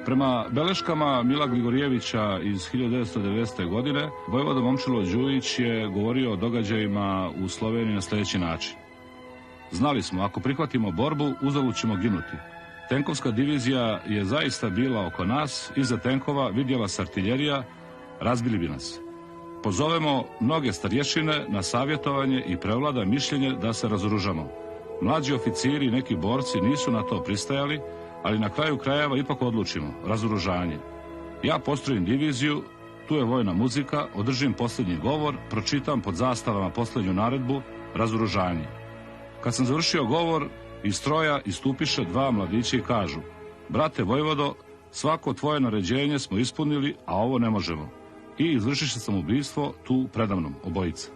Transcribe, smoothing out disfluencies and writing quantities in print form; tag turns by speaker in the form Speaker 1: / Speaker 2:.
Speaker 1: Prema beleškama Mila Gligorijevića iz 1990. godine, vojvoda Momčilo Đujić je govorio o događajima u Sloveniji na sljedeći način. Znali smo, ako prihvatimo borbu, uzalud ćemo ginuti. Tenkovska divizija je zaista bila oko nas, iza tenkova vidjela se artiljerija, razbili bi nas. Pozovemo mnoge starješine na savjetovanje i prevlada mišljenje da se razoružamo. Mlađi oficiri i neki borci nisu na to pristajali, ali na kraju krajeva ipak odlučimo, razoružanje. Ja postrojim diviziju, tu je vojna muzika, održim posljednji govor, pročitam pod zastavama posljednju naredbu, razoružanje. Kad sam završio govor, iz stroja istupiše dva mladića i kažu: brate vojvodo, svako tvoje naređenje smo ispunili, a ovo ne možemo. I izvršiše samoubistvo tu predamnom, obojica.